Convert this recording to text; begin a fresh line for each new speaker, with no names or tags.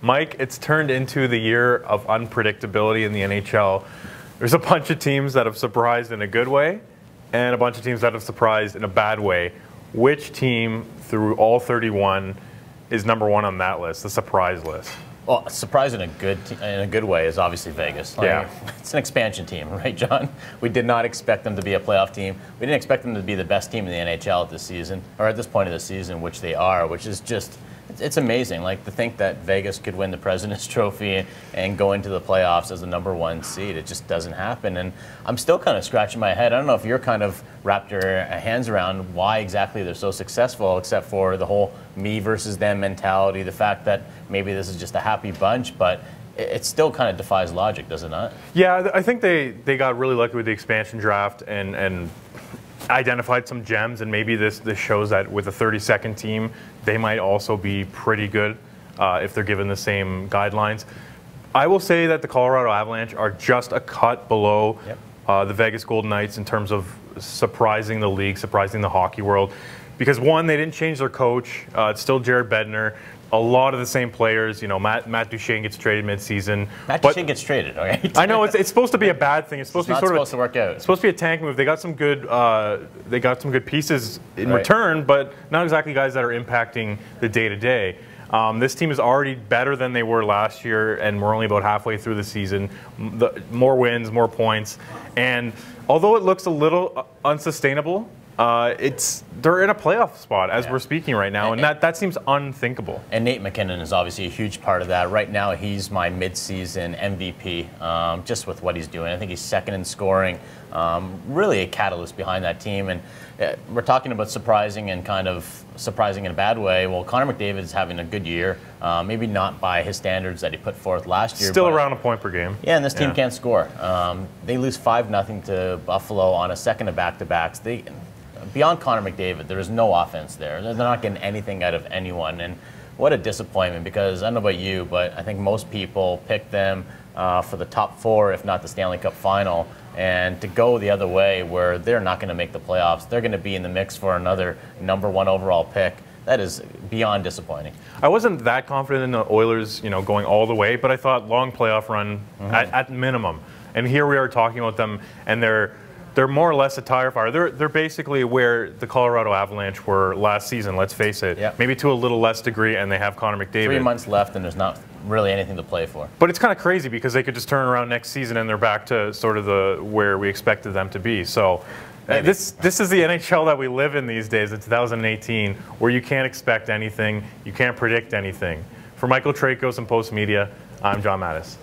Mike, it's turned into the year of unpredictability in the NHL. There's a bunch of teams that have surprised in a good way and a bunch of teams that have surprised in a bad way. Which team through all 31 is number one on that list, the surprise list?
Well, surprise in a good way is obviously Vegas.
Yeah.
It's an expansion team, right, John? We did not expect them to be a playoff team. We didn't expect them to be the best team in the NHL at this season, or at this point of the season, which they are, which is just, it's amazing. Like, to think that Vegas could win the President's Trophy and go into the playoffs as the #1 seed, it just doesn't happen. And I'm still kind of scratching my head. I don't know if you're kind of wrapped your hands around why exactly they're so successful, except for the whole me versus them mentality, the fact that maybe this is just a happy bunch, but it still kind of defies logic, does it not?
Yeah, I think they got really lucky with the expansion draft and identified some gems, and maybe this shows that with a 32nd team, they might also be pretty good if they're given the same guidelines. I will say that the Colorado Avalanche are just a cut below the Vegas Golden Knights in terms of surprising the league, surprising the hockey world. Because one, they didn't change their coach. It's still Jared Bednar. A lot of the same players. You know, Matt Duchene gets traded mid-season.
Matt Duchene gets traded, all right?
I know it's supposed to be a bad thing. It's supposed to be
supposed to work out.
It's supposed to be a tank move. They got some good pieces in return, but not exactly guys that are impacting the day-to-day. This team is already better than they were last year, and we're only about halfway through the season. More wins, more points, and although it looks a little unsustainable, they're in a playoff spot as we're speaking right now, and that seems unthinkable.
And Nate McKinnon is obviously a huge part of that. Right now, he's my mid-season MVP, just with what he's doing. I think he's second in scoring, really a catalyst behind that team. And we're talking about surprising and kind of surprising in a bad way. Well, Connor McDavid is having a good year, maybe not by his standards that he put forth last year.
Still around a point per game.
Yeah, and this team can't score. They lose 5-0 to Buffalo on a second of back-to-backs. Beyond Connor McDavid, there is no offense there. They're not getting anything out of anyone, and what a disappointment, because I don't know about you, but I think most people picked them for the top 4, if not the Stanley Cup final, and to go the other way where they're not going to make the playoffs, they're going to be in the mix for another #1 overall pick. That is beyond disappointing.
I wasn't that confident in the Oilers, going all the way, but I thought long playoff run at minimum. And here we are talking about them, and they're more or less a tire fire. They're basically where the Colorado Avalanche were last season, let's face it.
Yep.
Maybe to a little less degree, and they have Connor McDavid.
3 months left, and there's not really anything to play for.
But it's kind of crazy because they could just turn around next season and they're back to sort of where we expected them to be. So this is the NHL that we live in these days in 2018, where you can't expect anything, you can't predict anything. For Michael Traikos and Post Media, I'm John Matisz.